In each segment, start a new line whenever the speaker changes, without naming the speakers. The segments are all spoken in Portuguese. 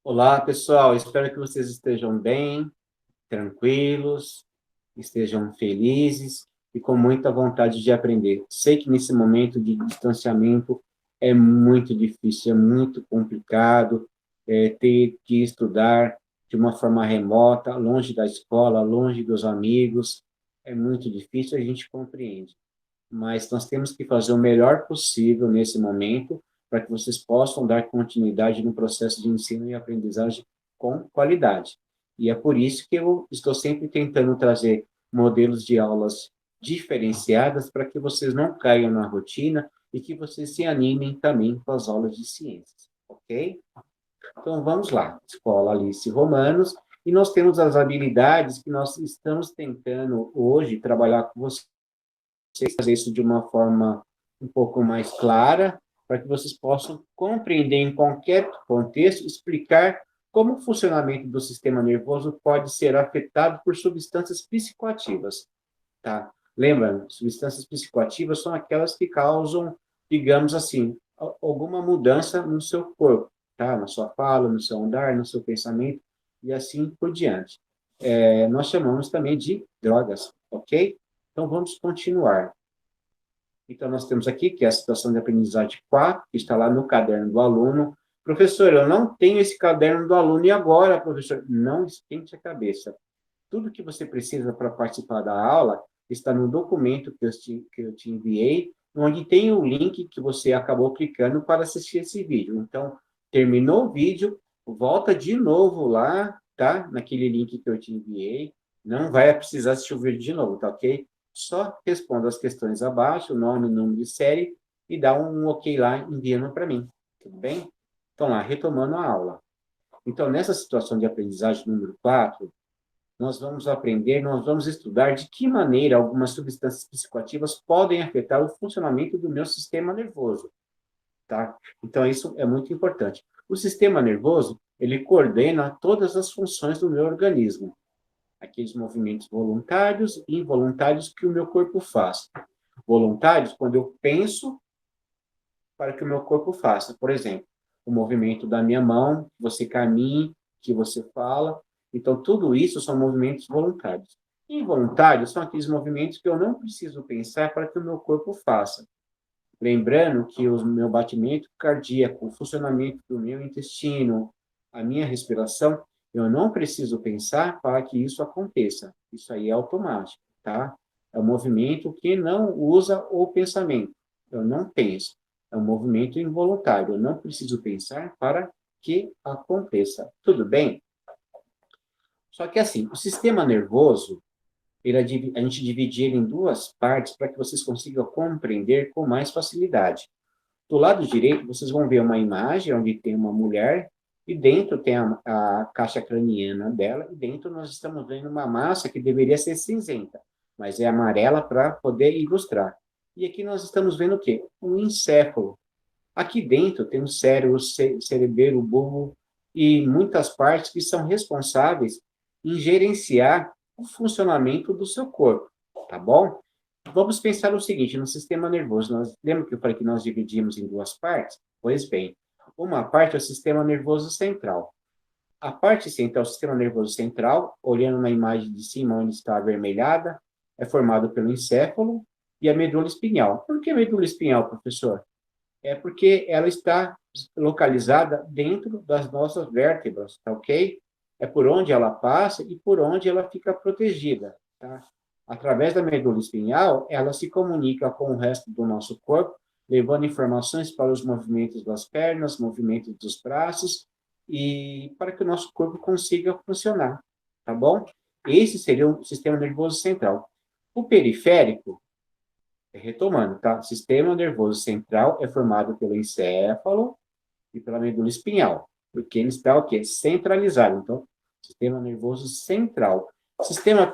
Olá, pessoal. Espero que vocês estejam bem, tranquilos, estejam felizes e com muita vontade de aprender. Sei que nesse momento de distanciamento é muito difícil, é muito complicado, ter que estudar de uma forma remota, longe da escola, longe dos amigos. É muito difícil, a gente compreende, mas nós temos que fazer o melhor possível nesse momento para que vocês possam dar continuidade no processo de ensino e aprendizagem com qualidade. E é por isso que eu estou sempre tentando trazer modelos de aulas diferenciadas para que vocês não caiam na rotina e que vocês se animem também com as aulas de ciências, ok? Então vamos lá, Escola Alice Romanos, e nós temos as habilidades que nós estamos tentando hoje trabalhar com vocês, fazer isso de uma forma um pouco mais clara, para que vocês possam compreender em qualquer contexto, explicar como o funcionamento do sistema nervoso pode ser afetado por substâncias psicoativas, tá? Lembra, substâncias psicoativas são aquelas que causam, digamos assim, alguma mudança no seu corpo, tá? Na sua fala, no seu andar, no seu pensamento e assim por diante. Nós chamamos também de drogas, ok? Então vamos continuar. Então, nós temos aqui, que é a situação de aprendizagem 4, que está lá no caderno do aluno. Professor, eu não tenho esse caderno do aluno, e agora, professor? Não esquente a cabeça. Tudo que você precisa para participar da aula está no documento que eu te enviei, onde tem o link que você acabou clicando para assistir esse vídeo. Então, terminou o vídeo, volta de novo lá, tá? Naquele link que eu te enviei. Não vai precisar assistir o vídeo de novo, tá ok? Só responda as questões abaixo, nome, número de série, e dá um ok lá, enviando para mim. Tudo bem? Então, lá, retomando a aula. Então, nessa situação de aprendizagem número 4, nós vamos estudar de que maneira algumas substâncias psicoativas podem afetar o funcionamento do meu sistema nervoso, tá? Então, isso é muito importante. O sistema nervoso, ele coordena todas as funções do meu organismo, aqueles movimentos voluntários e involuntários que o meu corpo faz. Voluntários, quando eu penso para que o meu corpo faça. Por exemplo, o movimento da minha mão, que você caminha, que você fala. Então, tudo isso são movimentos voluntários. Involuntários são aqueles movimentos que eu não preciso pensar para que o meu corpo faça. Lembrando que o meu batimento cardíaco, o funcionamento do meu intestino, a minha respiração, eu não preciso pensar para que isso aconteça. Isso aí é automático, tá? É um movimento que não usa o pensamento. Eu não penso. É um movimento involuntário. Eu não preciso pensar para que aconteça. Tudo bem? Só que assim, o sistema nervoso, a gente divide ele em duas partes para que vocês consigam compreender com mais facilidade. Do lado direito, vocês vão ver uma imagem onde tem uma mulher e dentro tem a caixa craniana dela e dentro nós estamos vendo uma massa que deveria ser cinzenta, mas é amarela para poder ilustrar. E aqui nós estamos vendo o quê? Um encéfalo. Aqui dentro tem o cérebro, cerebelo, bulbo e muitas partes que são responsáveis em gerenciar o funcionamento do seu corpo, tá bom? Vamos pensar o seguinte, no sistema nervoso, lembra que eu falei que nós dividimos em duas partes? Pois bem, uma parte é o sistema nervoso central. A parte central, o sistema nervoso central, olhando na imagem de cima, onde está avermelhada, é formado pelo encéfalo e a medula espinhal. Por que medula espinhal, professor? É porque ela está localizada dentro das nossas vértebras, tá ok? É por onde ela passa e por onde ela fica protegida, tá? Através da medula espinhal, ela se comunica com o resto do nosso corpo, levando informações para os movimentos das pernas, movimentos dos braços e para que o nosso corpo consiga funcionar, tá bom? Esse seria o sistema nervoso central. O periférico, retomando, tá? Sistema nervoso central é formado pelo encéfalo e pela medula espinhal, porque ele está o quê? Centralizado. Então, sistema nervoso central. O sistema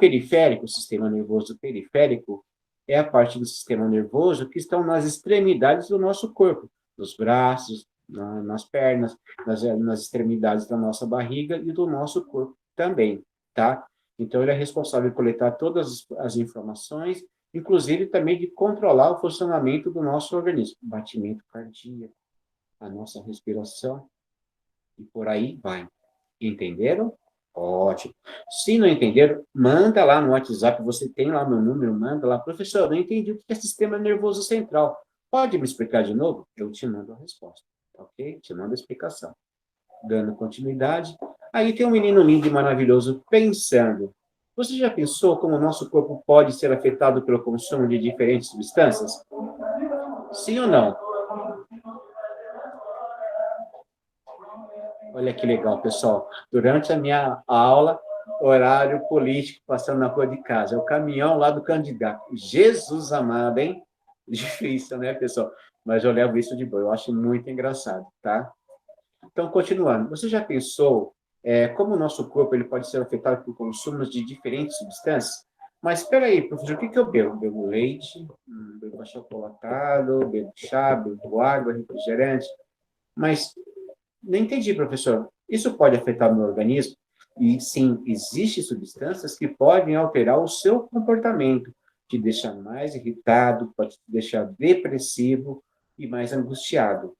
nervoso periférico, é a parte do sistema nervoso que estão nas extremidades do nosso corpo, nos braços, nas pernas, nas extremidades da nossa barriga e do nosso corpo também, tá? Então, ele é responsável por coletar todas as informações, inclusive também de controlar o funcionamento do nosso organismo, batimento cardíaco, a nossa respiração, e por aí vai. Entenderam? Ótimo. Se não entenderam, manda lá no WhatsApp, você tem lá meu número, manda lá. Professor, eu não entendi o que é sistema nervoso central. Pode me explicar de novo? Eu te mando a resposta, ok? Te mando a explicação. Dando continuidade. Aí tem um menino lindo e maravilhoso pensando. Você já pensou como o nosso corpo pode ser afetado pelo consumo de diferentes substâncias? Sim ou não? Olha que legal, pessoal. Durante a minha aula, horário político passando na rua de casa, é o caminhão lá do candidato. Jesus amado, hein? Difícil, né, pessoal? Mas eu levo isso de boa, eu acho muito engraçado, tá? Então, continuando, você já pensou como o nosso corpo ele pode ser afetado por consumos de diferentes substâncias? Mas espera aí, professor, o que que eu bebo? Bebo leite, bebo achocolatado, bebo chá, bebo água, refrigerante. Mas não entendi, professor. Isso pode afetar o meu organismo? E sim, existem substâncias que podem alterar o seu comportamento, te deixar mais irritado, pode te deixar depressivo e mais angustiado,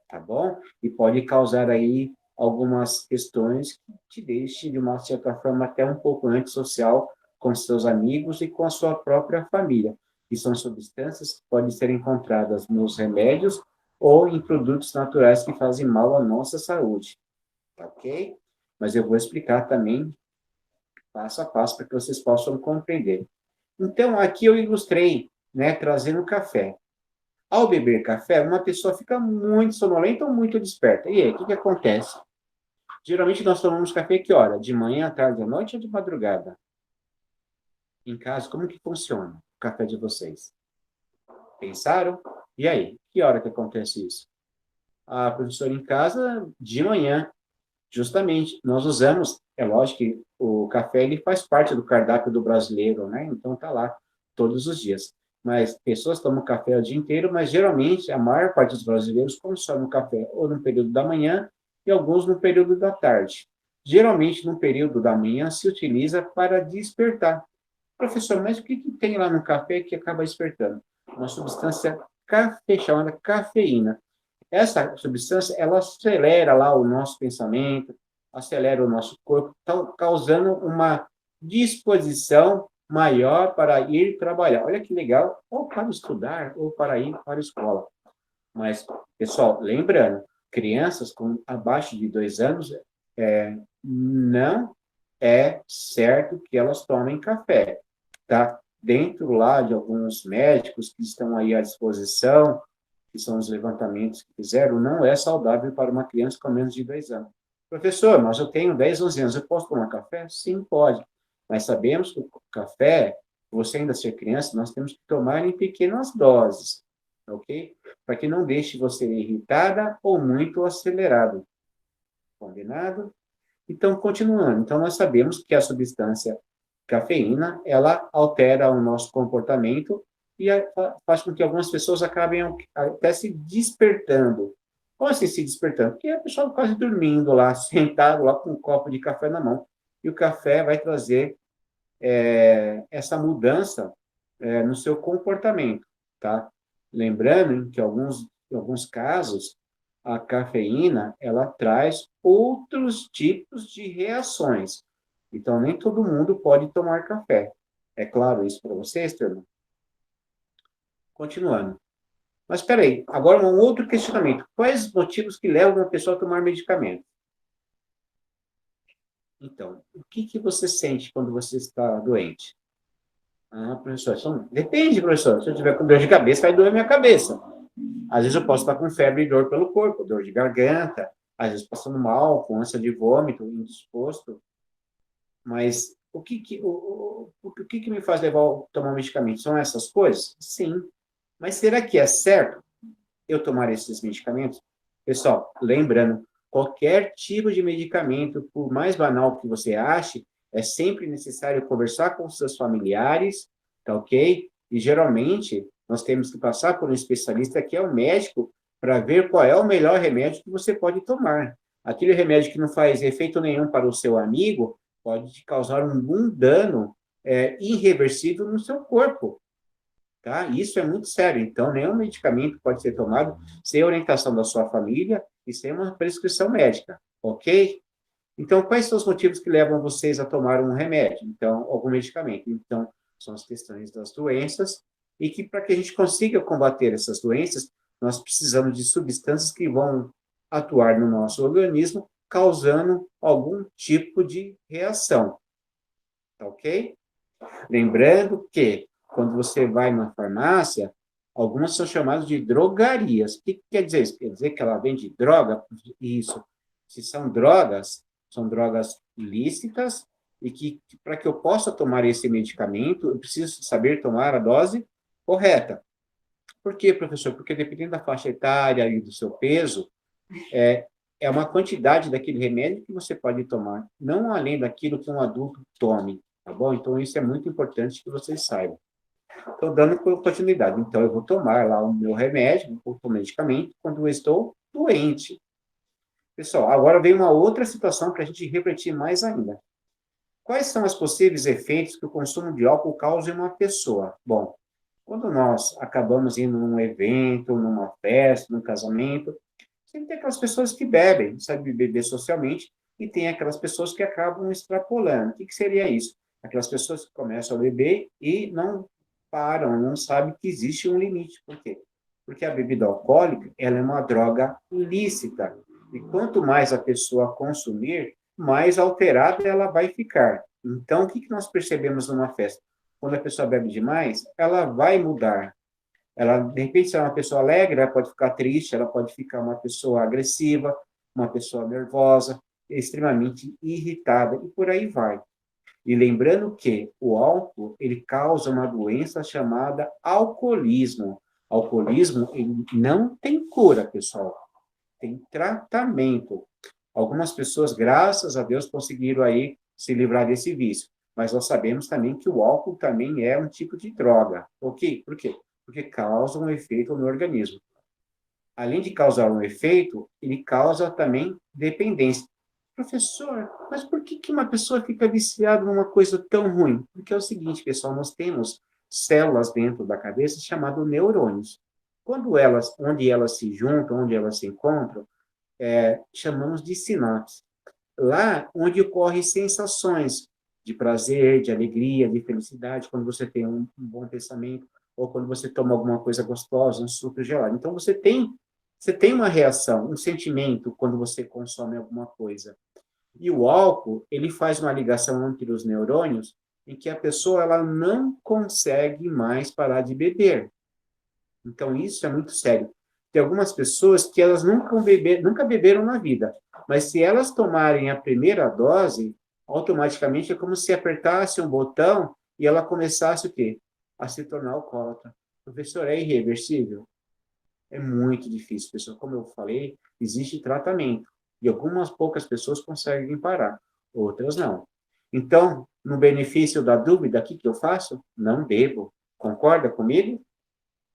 tá bom? E pode causar aí algumas questões que te deixem, de uma certa forma, até um pouco antissocial com seus amigos e com a sua própria família. E são substâncias que podem ser encontradas nos remédios ou em produtos naturais que fazem mal à nossa saúde, tá ok? Mas eu vou explicar também passo a passo para que vocês possam compreender. Então, aqui eu ilustrei, né, trazendo café. Ao beber café, uma pessoa fica muito sonolenta ou muito desperta. E aí, o que que acontece? Geralmente nós tomamos café que hora? De manhã, à tarde, à noite ou de madrugada? Em casa, como que funciona o café de vocês? Pensaram? E aí, que hora que acontece isso? A professora em casa, de manhã, justamente. Nós usamos, é lógico que o café ele faz parte do cardápio do brasileiro, né? Então tá lá todos os dias. Mas pessoas tomam café o dia inteiro, mas geralmente a maior parte dos brasileiros consome o café ou no período da manhã e alguns no período da tarde. Geralmente no período da manhã se utiliza para despertar. Professor, mas o que que tem lá no café que acaba despertando? Uma substância chamada cafeína. Essa substância, ela acelera lá o nosso pensamento, acelera o nosso corpo, causando uma disposição maior para ir trabalhar. Olha que legal, ou para estudar, ou para ir para a escola. Mas, pessoal, lembrando, crianças com abaixo de 2 anos, não é certo que elas tomem café, tá? Dentro lá de alguns médicos que estão aí à disposição, que são os levantamentos que fizeram, não é saudável para uma criança com menos de 2 anos. Professor, mas eu tenho 10, 11 anos, eu posso tomar café? Sim, pode. Mas sabemos que o café, você ainda ser criança, nós temos que tomar em pequenas doses, ok? Para que não deixe você irritada ou muito acelerado. Combinado? Então, continuando. Então, nós sabemos que a substância cafeína, ela altera o nosso comportamento e faz com que algumas pessoas acabem até se despertando. Como assim se despertando? Porque a pessoa quase dormindo lá, sentado lá com um copo de café na mão. E o café vai trazer essa mudança no seu comportamento, tá? Lembrando que em alguns casos, a cafeína, ela traz outros tipos de reações. Então, nem todo mundo pode tomar café. É claro isso para vocês, turma? Continuando. Mas espera aí, agora um outro questionamento. Quais os motivos que levam uma pessoa a tomar medicamento? Então, o que que você sente quando você está doente? Ah, professor, depende, professor. Se eu tiver com dor de cabeça, vai doer minha cabeça. Às vezes eu posso estar com febre e dor pelo corpo, dor de garganta, às vezes passando mal, com ânsia de vômito, indisposto. Mas o que que me faz levar a tomar um medicamento? São essas coisas? Sim. Mas será que é certo eu tomar esses medicamentos? Pessoal, lembrando, qualquer tipo de medicamento, por mais banal que você ache, é sempre necessário conversar com seus familiares, tá ok? E geralmente nós temos que passar por um especialista que é o médico para ver qual é o melhor remédio que você pode tomar. Aquele remédio que não faz efeito nenhum para o seu amigo pode te causar um dano irreversível no seu corpo. Tá? Isso é muito sério. Então, nenhum medicamento pode ser tomado sem orientação da sua família e sem uma prescrição médica, ok? Então, quais são os motivos que levam vocês a tomar um remédio? Então, algum medicamento. Então, são as questões das doenças, e que para que a gente consiga combater essas doenças, nós precisamos de substâncias que vão atuar no nosso organismo, causando algum tipo de reação. Tá ok? Lembrando que, quando você vai na farmácia, algumas são chamadas de drogarias. O que quer dizer isso? Quer dizer que ela vende droga? Isso. Se são drogas ilícitas, e que, para que eu possa tomar esse medicamento, eu preciso saber tomar a dose correta. Por quê, professor? Porque dependendo da faixa etária e do seu peso, é uma quantidade daquele remédio que você pode tomar, não além daquilo que um adulto tome, tá bom? Então, isso é muito importante que vocês saibam. Estou dando continuidade. Então, eu vou tomar lá o meu remédio, o medicamento, quando eu estou doente. Pessoal, agora vem uma outra situação para a gente refletir mais ainda. Quais são os possíveis efeitos que o consumo de álcool causa em uma pessoa? Bom, quando nós acabamos indo num evento, numa festa, num casamento, sempre tem aquelas pessoas que bebem, sabe beber socialmente, e tem aquelas pessoas que acabam extrapolando. O que seria isso? Aquelas pessoas que começam a beber e não param, não sabem que existe um limite. Por quê? Porque a bebida alcoólica, ela é uma droga ilícita. E quanto mais a pessoa consumir, mais alterada ela vai ficar. Então, o que nós percebemos numa festa? Quando a pessoa bebe demais, ela vai mudar. Ela, de repente, se é uma pessoa alegre, ela pode ficar triste, ela pode ficar uma pessoa agressiva, uma pessoa nervosa, extremamente irritada, e por aí vai. E lembrando que o álcool, ele causa uma doença chamada alcoolismo. Alcoolismo, ele não tem cura, pessoal. Tem tratamento. Algumas pessoas, graças a Deus, conseguiram aí se livrar desse vício. Mas nós sabemos também que o álcool também é um tipo de droga. Ok? Por quê? Porque causa um efeito no organismo. Além de causar um efeito, ele causa também dependência. Professor, mas por que uma pessoa fica viciada numa coisa tão ruim? Porque é o seguinte, pessoal, nós temos células dentro da cabeça chamadas neurônios. Onde elas se juntam, onde elas se encontram, chamamos de sinapse. Lá onde ocorrem sensações de prazer, de alegria, de felicidade, quando você tem um bom pensamento, ou quando você toma alguma coisa gostosa, um suco gelado. Então, você tem uma reação, um sentimento quando você consome alguma coisa. E o álcool, ele faz uma ligação entre os neurônios em que a pessoa ela não consegue mais parar de beber. Então, isso é muito sério. Tem algumas pessoas que elas nunca beberam na vida, mas se elas tomarem a primeira dose, automaticamente é como se apertasse um botão e ela começasse o quê? A se tornar alcoólatra. Professor, é irreversível? É muito difícil, pessoal. Como eu falei, existe tratamento. E algumas poucas pessoas conseguem parar, outras não. Então, no benefício da dúvida, o que eu faço? Não bebo. Concorda comigo?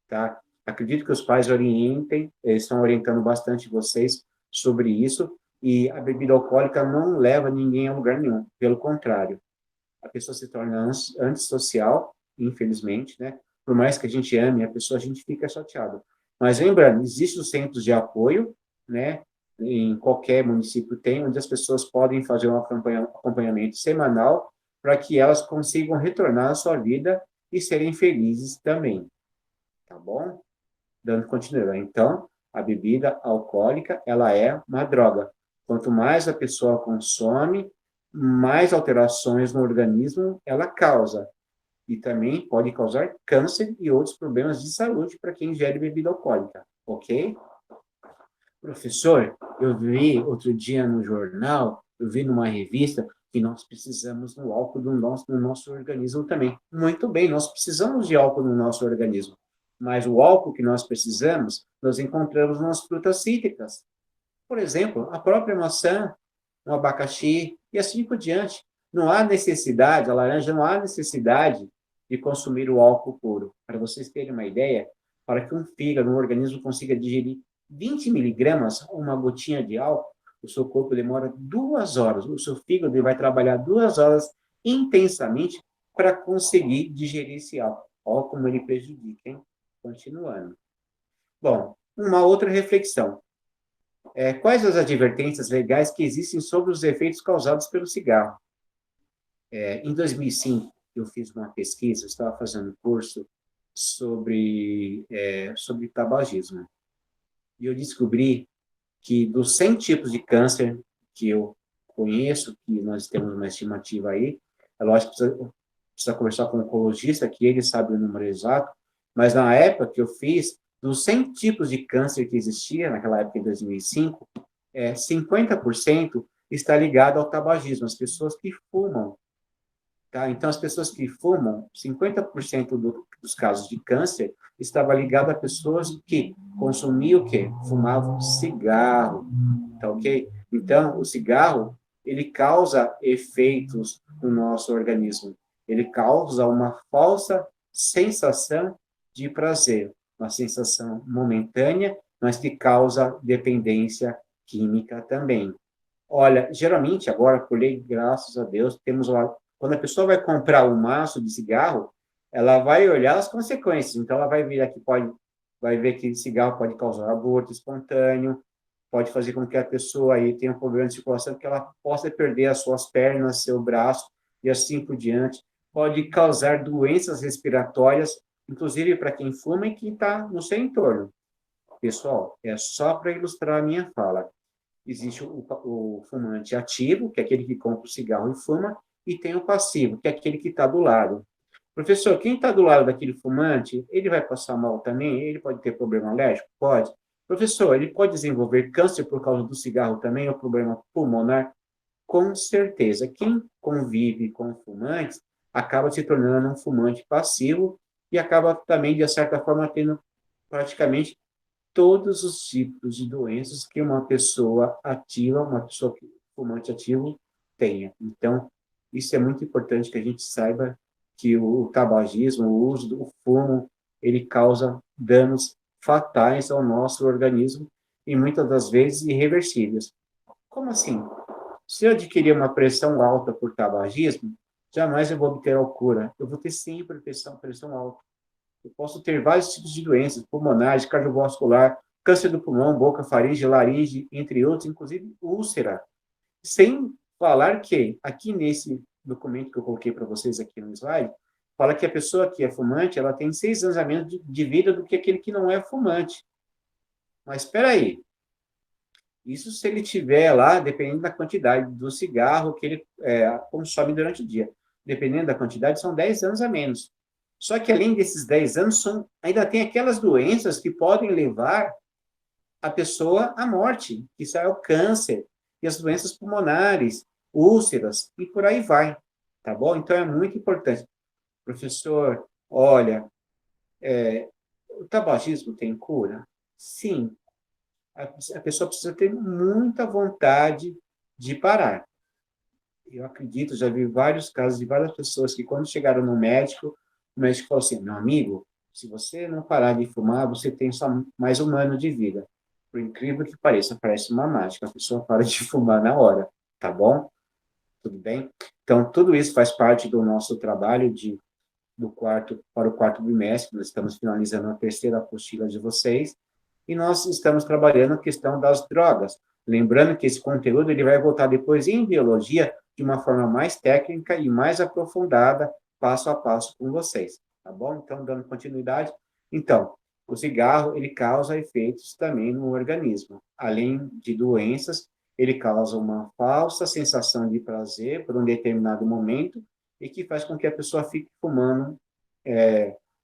Tá? Acredito que os pais orientem, eles estão orientando bastante vocês sobre isso, e a bebida alcoólica não leva ninguém a lugar nenhum, pelo contrário. A pessoa se torna antissocial, infelizmente, né? Por mais que a gente ame a pessoa, a gente fica chateado. Mas lembrando, existem os centros de apoio, né? Em qualquer município tem, onde as pessoas podem fazer um acompanhamento semanal para que elas consigam retornar à sua vida e serem felizes também, tá bom? Dando continuidade. Então, a bebida alcoólica, ela é uma droga. Quanto mais a pessoa consome, mais alterações no organismo ela causa. E também pode causar câncer e outros problemas de saúde para quem ingere bebida alcoólica, ok? Professor, eu vi outro dia no jornal, eu vi numa revista que nós precisamos do álcool no nosso organismo também. Muito bem, nós precisamos de álcool no nosso organismo. Mas o álcool que nós precisamos, nós encontramos nas frutas cítricas. Por exemplo, a própria maçã, o abacaxi e assim por diante. Não há necessidade, a laranja não há necessidade de consumir o álcool puro. Para vocês terem uma ideia, para que um fígado, um organismo consiga digerir 20 miligramas, uma gotinha de álcool, o seu corpo demora 2 horas. O seu fígado ele vai trabalhar 2 horas intensamente para conseguir digerir esse álcool. Olha como ele prejudica, hein? Continuando. Bom, uma outra reflexão. Quais as advertências legais que existem sobre os efeitos causados pelo cigarro? Em 2005, eu fiz uma pesquisa, eu estava fazendo um curso sobre tabagismo. E eu descobri que dos 100 tipos de câncer que eu conheço, que nós temos uma estimativa aí, é lógico que precisa conversar com um oncologista, que ele sabe o número exato, mas na época que eu fiz, dos 100 tipos de câncer que existia, naquela época, em 2005, 50% está ligado ao tabagismo, as pessoas que fumam. Tá? Então, as pessoas que fumam, 50% dos casos de câncer estava ligado a pessoas que consumiam o quê? Fumavam cigarro, tá ok? Então, o cigarro, ele causa efeitos no nosso organismo. Ele causa uma falsa sensação de prazer, uma sensação momentânea, mas que causa dependência química também. Olha, geralmente, agora, por lei, graças a Deus, temos lá. Quando a pessoa vai comprar um maço de cigarro, ela vai olhar as consequências. Então, ela vai ver que vai ver que cigarro pode causar aborto espontâneo, pode fazer com que a pessoa aí tenha um problema de circulação, que ela possa perder as suas pernas, seu braço e assim por diante. Pode causar doenças respiratórias, inclusive para quem fuma e quem está no seu entorno. Pessoal, é só para ilustrar a minha fala. Existe o fumante ativo, que é aquele que compra o cigarro e fuma, e tem o passivo, que é aquele que está do lado. Professor, quem está do lado daquele fumante, ele vai passar mal também? Ele pode ter problema alérgico? Pode. Professor, ele pode desenvolver câncer por causa do cigarro também, ou problema pulmonar? Com certeza. Quem convive com fumantes acaba se tornando um fumante passivo e acaba também, de certa forma, tendo praticamente todos os tipos de doenças que uma pessoa ativa, uma pessoa fumante ativo tenha. Então, isso é muito importante que a gente saiba que o tabagismo, o uso do fumo, ele causa danos fatais ao nosso organismo e muitas das vezes irreversíveis. Como assim? Se eu adquirir uma pressão alta por tabagismo, jamais eu vou obter a cura. Eu vou ter sempre pressão alta. Eu posso ter vários tipos de doenças pulmonares, cardiovascular, câncer do pulmão, boca, faringe, laringe, entre outros, inclusive úlcera. Sem falar que, aqui nesse documento que eu coloquei para vocês aqui no slide, fala que a pessoa que é fumante, ela tem 6 anos a menos de vida do que aquele que não é fumante. Mas espera aí, isso se ele tiver lá, dependendo da quantidade do cigarro que ele consome durante o dia. Dependendo da quantidade, são 10 anos a menos. Só que além desses 10 anos, ainda tem aquelas doenças que podem levar a pessoa à morte, que isso é o câncer, e as doenças pulmonares, úlceras, e por aí vai, tá bom? Então, é muito importante. Professor, olha, o tabagismo tem cura? Sim, a pessoa precisa ter muita vontade de parar. Eu acredito, já vi vários casos de várias pessoas que, quando chegaram no médico, o médico falou assim: meu amigo, se você não parar de fumar, você tem só mais um ano de vida. Por incrível que pareça, parece uma mágica, a pessoa para de fumar na hora, tá bom? Tudo bem? Então, tudo isso faz parte do nosso trabalho do quarto para o quarto bimestre. Nós estamos finalizando a terceira apostila de vocês e nós estamos trabalhando a questão das drogas. Lembrando que esse conteúdo ele vai voltar depois em biologia de uma forma mais técnica e mais aprofundada, passo a passo com vocês, tá bom? Então, dando continuidade. Então, o cigarro, ele causa efeitos também no organismo. Além de doenças, ele causa uma falsa sensação de prazer por um determinado momento e que faz com que a pessoa fique fumando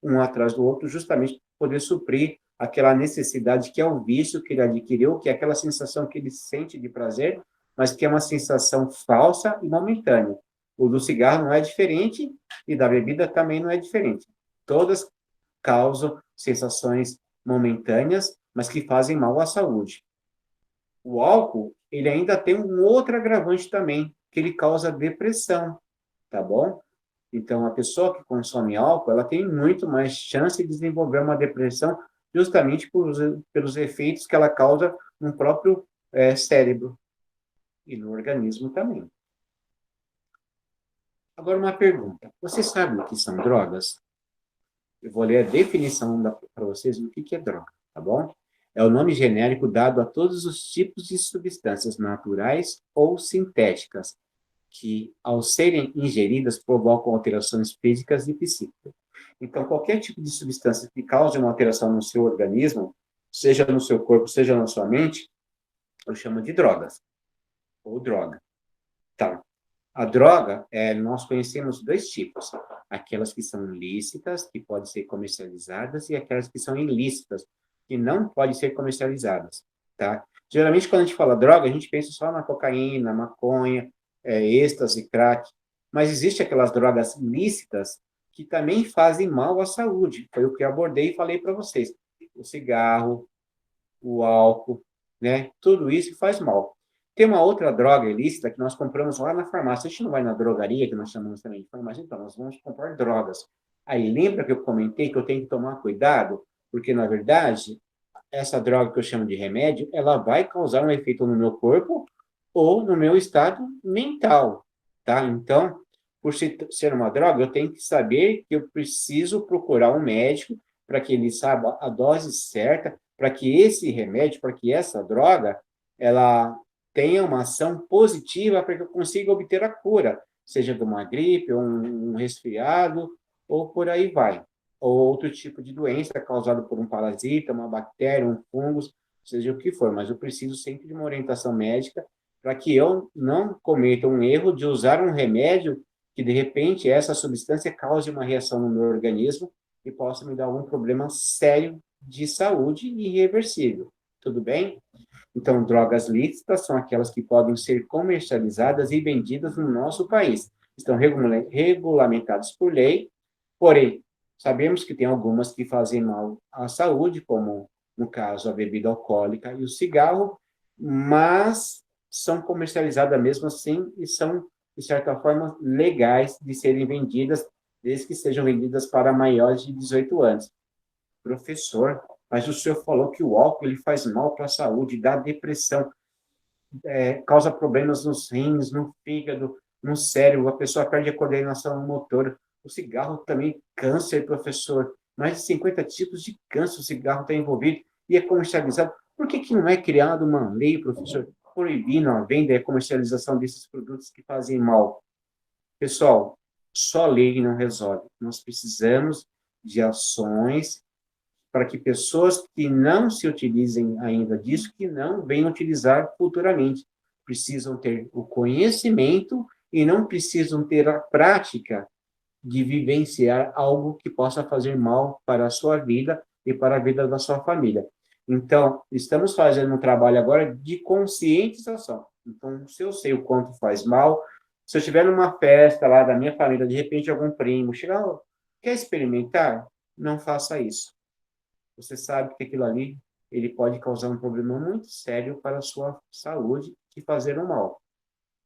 um atrás do outro, justamente para poder suprir aquela necessidade que é o vício que ele adquiriu, que é aquela sensação que ele sente de prazer, mas que é uma sensação falsa e momentânea. O do cigarro não é diferente e da bebida também não é diferente. Todas causam sensações momentâneas, mas que fazem mal à saúde. O álcool, ele ainda tem um outro agravante também, que ele causa depressão, tá bom? Então, a pessoa que consome álcool, ela tem muito mais chance de desenvolver uma depressão justamente pelos efeitos que ela causa no próprio cérebro e no organismo também. Agora, uma pergunta. Vocês sabem o que são drogas? Eu vou ler a definição para vocês do que é droga, tá bom? É o nome genérico dado a todos os tipos de substâncias naturais ou sintéticas que, ao serem ingeridas, provocam alterações físicas e psíquicas. Então, qualquer tipo de substância que cause uma alteração no seu organismo, seja no seu corpo, seja na sua mente, eu chamo de drogas, ou droga. Então, a droga, nós conhecemos dois tipos. Aquelas que são lícitas, que podem ser comercializadas, e aquelas que são ilícitas, que não podem ser comercializadas, tá? Geralmente, quando a gente fala droga, a gente pensa só na cocaína, maconha, êxtase, crack. Mas existem aquelas drogas lícitas que também fazem mal à saúde. Foi o que eu abordei e falei para vocês. O cigarro, o álcool, né? Tudo isso faz mal. Tem uma outra droga ilícita que nós compramos lá na farmácia. A gente não vai na drogaria, que nós chamamos também de farmácia, então nós vamos comprar drogas. Aí lembra que eu comentei que eu tenho que tomar cuidado, porque na verdade, essa droga que eu chamo de remédio, ela vai causar um efeito no meu corpo ou no meu estado mental, tá? Então, por ser uma droga, eu tenho que saber que eu preciso procurar um médico para que ele saiba a dose certa, para que esse remédio, para que essa droga, ela tenha uma ação positiva para que eu consiga obter a cura, seja de uma gripe, ou um resfriado, ou por aí vai. Ou outro tipo de doença causada por um parasita, uma bactéria, um fungo, seja o que for, mas eu preciso sempre de uma orientação médica para que eu não cometa um erro de usar um remédio que, de repente, essa substância cause uma reação no meu organismo e possa me dar algum problema sério de saúde irreversível. Tudo bem? Então, drogas lícitas são aquelas que podem ser comercializadas e vendidas no nosso país. Estão regulamentadas por lei, porém, sabemos que tem algumas que fazem mal à saúde, como, no caso, a bebida alcoólica e o cigarro, mas são comercializadas mesmo assim e são, de certa forma, legais de serem vendidas, desde que sejam vendidas para maiores de 18 anos. Professor, mas o senhor falou que o álcool ele faz mal para a saúde, dá depressão, causa problemas nos rins, no fígado, no cérebro, a pessoa perde a coordenação motora. O cigarro também, câncer, professor. Mais de 50 tipos de câncer o cigarro está envolvido e é comercializado. Por que, que não é criada uma lei, professor, proibindo a venda e a comercialização desses produtos que fazem mal? Pessoal, só lei não resolve. Nós precisamos de ações para que pessoas que não se utilizem ainda disso, que não venham utilizar futuramente. Precisam ter o conhecimento e não precisam ter a prática de vivenciar algo que possa fazer mal para a sua vida e para a vida da sua família. Então, estamos fazendo um trabalho agora de conscientização. Então, se eu sei o quanto faz mal, se eu estiver numa festa lá da minha família, de repente algum primo chegar, oh, quer experimentar? Não faça isso. Você sabe que aquilo ali ele pode causar um problema muito sério para a sua saúde e fazer um mal.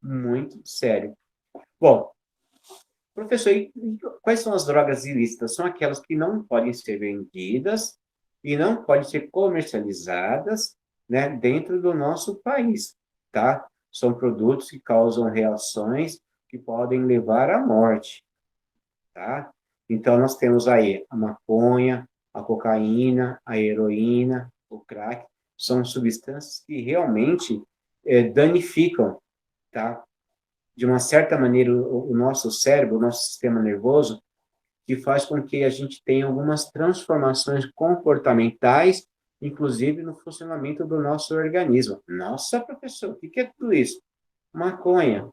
Muito sério. Bom, professor, e quais são as drogas ilícitas? São aquelas que não podem ser vendidas e não podem ser comercializadas, né, dentro do nosso país, tá? São produtos que causam reações que podem levar à morte, tá? Então, nós temos aí a maconha, a cocaína, a heroína, o crack, são substâncias que realmente danificam, tá? De uma certa maneira, o nosso cérebro, o nosso sistema nervoso, que faz com que a gente tenha algumas transformações comportamentais, inclusive no funcionamento do nosso organismo. Nossa, professor, o que é tudo isso? Maconha.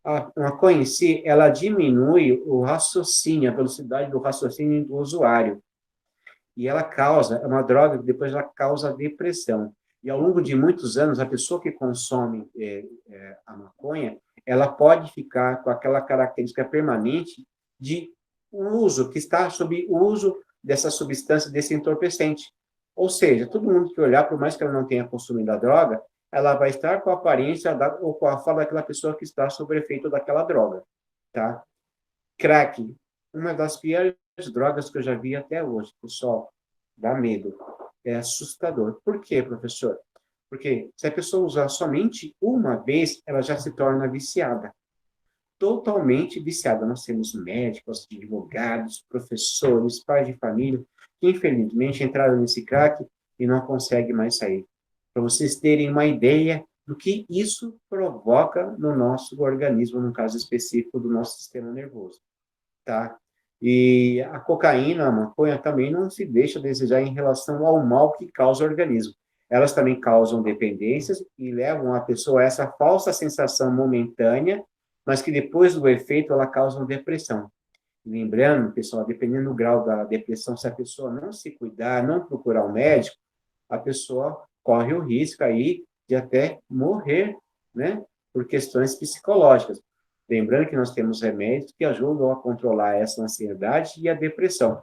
A maconha em si, ela diminui o raciocínio, a velocidade do raciocínio do usuário. E ela causa, é uma droga que depois ela causa depressão. E ao longo de muitos anos, a pessoa que consome a maconha, ela pode ficar com aquela característica permanente de uso, que está sob uso dessa substância, desse entorpecente. Ou seja, todo mundo que olhar, por mais que ela não tenha consumido a droga, ela vai estar com a aparência ou com a fala daquela pessoa que está sob efeito daquela droga, tá? Crack, uma das piores drogas que eu já vi até hoje, pessoal, dá medo, é assustador. Por quê, professor? Porque se a pessoa usar somente uma vez, ela já se torna viciada. Totalmente viciada. Nós temos médicos, advogados, professores, pais de família, que infelizmente entraram nesse crack e não consegue mais sair. Para vocês terem uma ideia do que isso provoca no nosso organismo, no caso específico do nosso sistema nervoso, tá? E a cocaína, a maconha também não se deixa a desejar em relação ao mal que causa o organismo. Elas também causam dependências e levam a pessoa a essa falsa sensação momentânea, mas que depois do efeito ela causa uma depressão. Lembrando, pessoal, dependendo do grau da depressão, se a pessoa não se cuidar, não procurar um médico, a pessoa corre o risco aí de até morrer, né, por questões psicológicas. Lembrando que nós temos remédios que ajudam a controlar essa ansiedade e a depressão.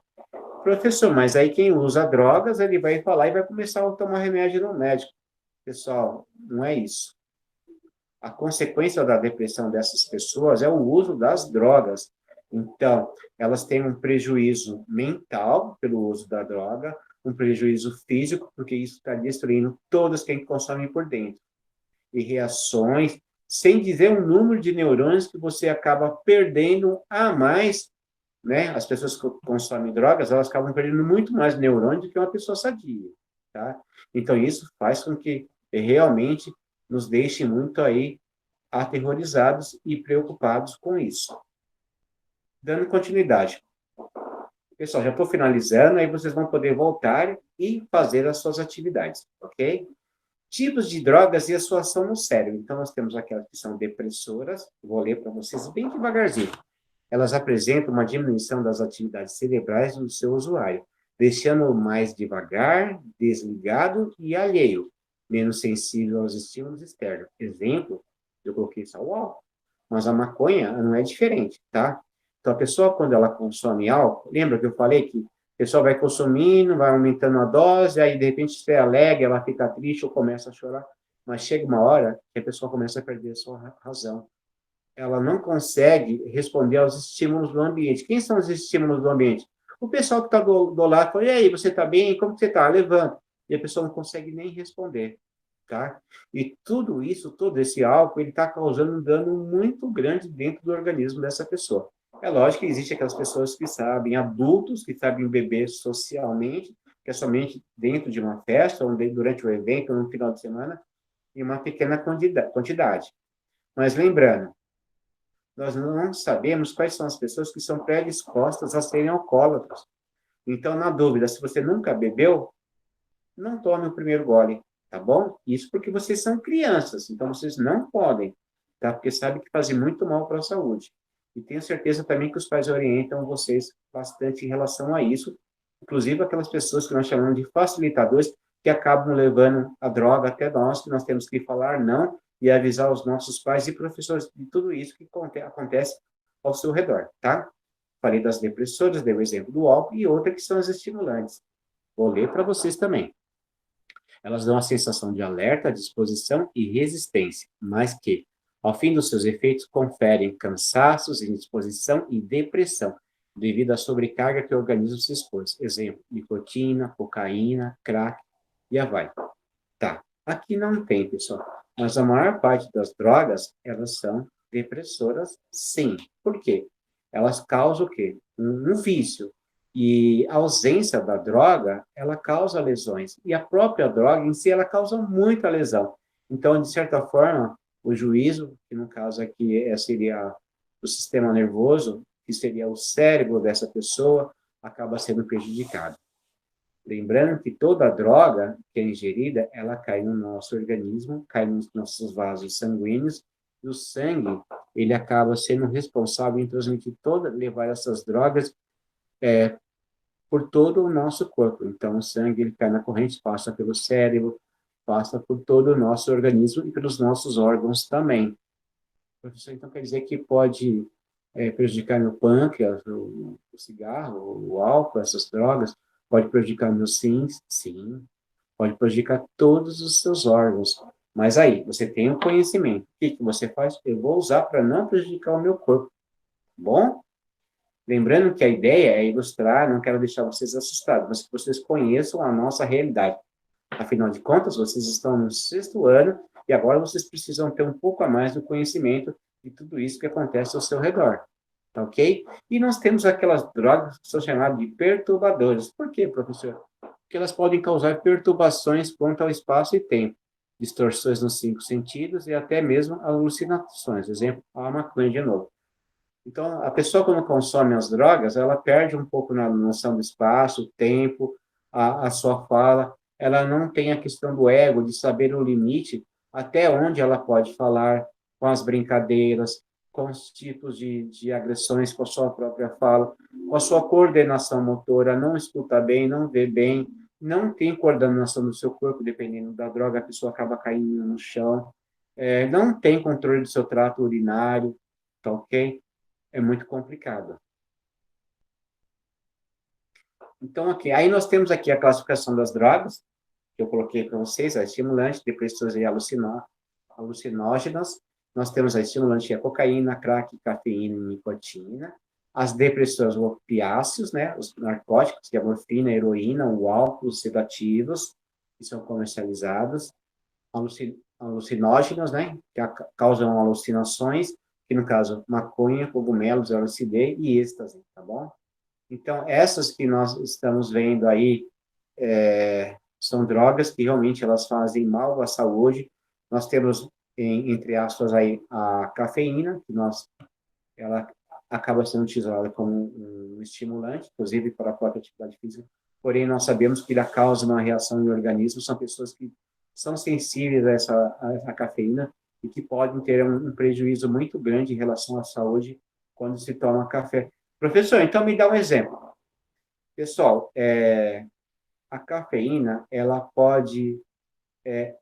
Professor, mas aí quem usa drogas, ele vai falar e vai começar a tomar remédio no médico. Pessoal, não é isso. A consequência da depressão dessas pessoas é o uso das drogas. Então, elas têm um prejuízo mental pelo uso da droga, um prejuízo físico, porque isso está destruindo todos quem consomem por dentro. E reações, sem dizer o número de neurônios que você acaba perdendo a mais, né? As pessoas que consomem drogas, elas acabam perdendo muito mais neurônio do que uma pessoa sadia, tá? Então, isso faz com que realmente nos deixe muito aí aterrorizados e preocupados com isso. Dando continuidade. Pessoal, já estou finalizando, aí vocês vão poder voltar e fazer as suas atividades, ok? Tipos de drogas e a sua ação no cérebro. Então, nós temos aquelas que são depressoras, vou ler para vocês bem devagarzinho. Elas apresentam uma diminuição das atividades cerebrais do seu usuário, deixando-o mais devagar, desligado e alheio, menos sensível aos estímulos externos. Exemplo, eu coloquei só o álcool, mas a maconha não é diferente, tá? Então, a pessoa, quando ela consome álcool, lembra que eu falei que a pessoa vai consumindo, vai aumentando a dose, aí, de repente, se é alegre, ela fica triste ou começa a chorar, mas chega uma hora que a pessoa começa a perder a sua razão. Ela não consegue responder aos estímulos do ambiente. Quem são os estímulos do ambiente? O pessoal que está do lado fala, e aí, você está bem? Como que você está? Levanta. E a pessoa não consegue nem responder, tá? E tudo isso, todo esse álcool, ele está causando um dano muito grande dentro do organismo dessa pessoa. É lógico que existe aquelas pessoas que sabem, adultos que sabem beber socialmente, que é somente dentro de uma festa, ou durante o evento, ou no final de semana, em uma pequena quantidade. Mas lembrando, nós não sabemos quais são as pessoas que são predispostas a serem alcoólatras. Então, na dúvida, se você nunca bebeu, não tome o primeiro gole, tá bom? Isso porque vocês são crianças, então vocês não podem, tá? Porque sabe que faz muito mal para a saúde. E tenho certeza também que os pais orientam vocês bastante em relação a isso, inclusive aquelas pessoas que nós chamamos de facilitadores, que acabam levando a droga até nós, que nós temos que falar não e avisar os nossos pais e professores de tudo isso que acontece ao seu redor, tá? Falei das depressoras, dei o exemplo do álcool, e outra que são as estimulantes. Vou ler para vocês também. Elas dão a sensação de alerta, disposição e resistência, mas que, ao fim dos seus efeitos, conferem cansaços, indisposição e depressão, devido à sobrecarga que o organismo se expôs. Exemplo, nicotina, cocaína, crack e a vai. Tá, aqui não tem, pessoal, mas a maior parte das drogas, elas são depressoras, sim. Por quê? Elas causam o quê? Um vício. E a ausência da droga, ela causa lesões. E a própria droga em si, ela causa muita lesão. Então, de certa forma, o juízo, que no caso aqui seria o sistema nervoso, que seria o cérebro dessa pessoa, acaba sendo prejudicado. Lembrando que toda droga que é ingerida, ela cai no nosso organismo, cai nos nossos vasos sanguíneos, e o sangue, ele acaba sendo responsável em transmitir levar essas drogas por todo o nosso corpo. Então, o sangue, ele cai na corrente, passa pelo cérebro, passa por todo o nosso organismo e pelos nossos órgãos também. Professor, então quer dizer que pode prejudicar meu pâncreas, o cigarro, o álcool, essas drogas, pode prejudicar meus rins? Sim. Pode prejudicar todos os seus órgãos. Mas aí, você tem o conhecimento. O que você faz? Eu vou usar para não prejudicar o meu corpo. Bom? Lembrando que a ideia é ilustrar, não quero deixar vocês assustados, mas que vocês conheçam a nossa realidade. Afinal de contas, vocês estão no 6º ano e agora vocês precisam ter um pouco a mais do conhecimento de tudo isso que acontece ao seu redor. Tá ok? E nós temos aquelas drogas que são chamadas de perturbadores. Por quê, professor? porque elas podem causar perturbações quanto ao espaço e tempo, distorções nos 5 sentidos e até mesmo alucinações. Exemplo, a maconha de novo. Então, a pessoa, quando consome as drogas, ela perde um pouco na noção do espaço, tempo, a sua fala. Ela não tem a questão do ego, de saber o limite, até onde ela pode falar, com as brincadeiras, com os tipos de agressões com a sua própria fala, com a sua coordenação motora, não escuta bem, não vê bem, não tem coordenação do seu corpo, dependendo da droga, a pessoa acaba caindo no chão, não tem controle do seu trato urinário, tá ok? É muito complicado. Então, aqui, aí nós temos aqui a classificação das drogas, que eu coloquei para vocês, a estimulantes, depressores e alucinógenas. Nós temos a estimulante, a cocaína, crack, cafeína e nicotina. As depressoras, opiáceos, né, os narcóticos, que é a morfina, a heroína, o álcool, os sedativos, que são comercializados. Alucinógenos, né, que causam alucinações, que no caso, maconha, cogumelos, LSD e êxtase, tá bom? Então, essas que nós estamos vendo aí são drogas que realmente elas fazem mal à saúde. Nós temos, entre aspas, aí, a cafeína, que ela acaba sendo utilizada como um estimulante, inclusive para a própria atividade física, porém nós sabemos que ela causa uma reação no organismo, são pessoas que são sensíveis a essa cafeína e que podem ter um prejuízo muito grande em relação à saúde quando se toma café. Professor, então me dá um exemplo. Pessoal, a cafeína, ela pode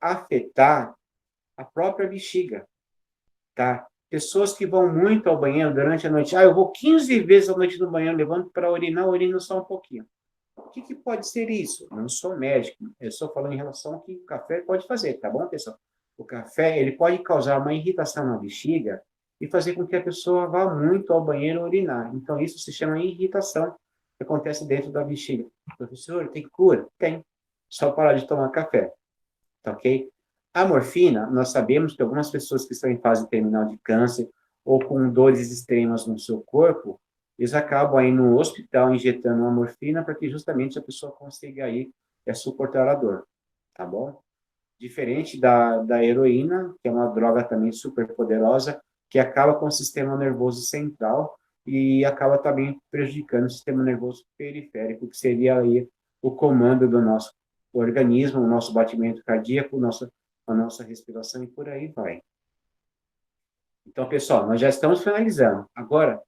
afetar a própria bexiga, tá? Pessoas que vão muito ao banheiro durante a noite, eu vou 15 vezes à noite no banheiro, levanto para urinar, urino só um pouquinho. O que pode ser isso? Não sou médico, eu estou falando em relação ao que o café pode fazer, tá bom, pessoal? O café, ele pode causar uma irritação na bexiga e fazer com que a pessoa vá muito ao banheiro urinar. Então, isso se chama irritação, que acontece dentro da bexiga. Professor, tem cura? Tem. Só parar de tomar café, tá ok? A morfina, nós sabemos que algumas pessoas que estão em fase terminal de câncer ou com dores extremas no seu corpo, eles acabam aí no hospital injetando uma morfina para que justamente a pessoa consiga aí suportar a dor, tá bom? Diferente da heroína, que é uma droga também super poderosa, que acaba com o sistema nervoso central e acaba também prejudicando o sistema nervoso periférico, que seria aí o comando do nosso organismo, o nosso batimento cardíaco, a nossa respiração e por aí vai. Então, pessoal, nós já estamos finalizando. Agora,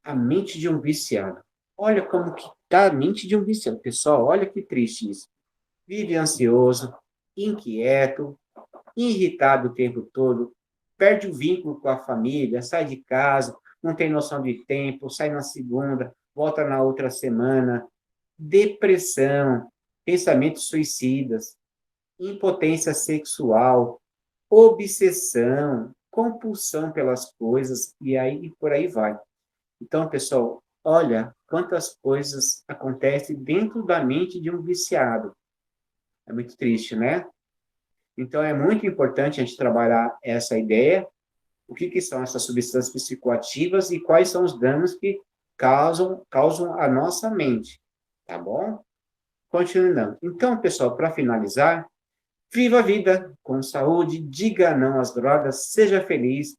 a mente de um viciado. Olha como que está a mente de um viciado. Pessoal, olha que triste isso. Vive ansioso, inquieto, irritado o tempo todo, perde o vínculo com a família, sai de casa, não tem noção de tempo, sai na segunda, volta na outra semana, depressão, pensamentos suicidas, impotência sexual, obsessão, compulsão pelas coisas, e aí por aí vai. Então, pessoal, olha quantas coisas acontecem dentro da mente de um viciado. É muito triste, né? Então, é muito importante a gente trabalhar essa ideia, o que são essas substâncias psicoativas e quais são os danos que causam a nossa mente, tá bom? Continuando. Então, pessoal, para finalizar, viva a vida com saúde, diga não às drogas, seja feliz.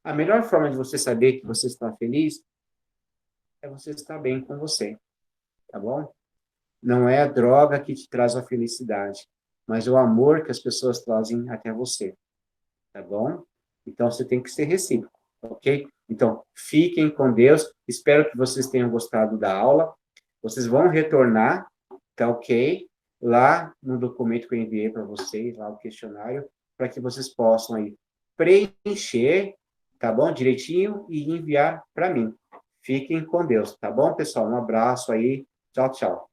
A melhor forma de você saber que você está feliz é você estar bem com você, tá bom? Não é a droga que te traz a felicidade, mas o amor que as pessoas trazem até você, tá bom? Então, você tem que ser recíproco, ok? Então, fiquem com Deus. Espero que vocês tenham gostado da aula. Vocês vão retornar, tá ok? Lá no documento que eu enviei para vocês, lá o questionário, para que vocês possam aí preencher, tá bom? Direitinho e enviar para mim. Fiquem com Deus, tá bom, pessoal? Um abraço aí. Tchau, tchau.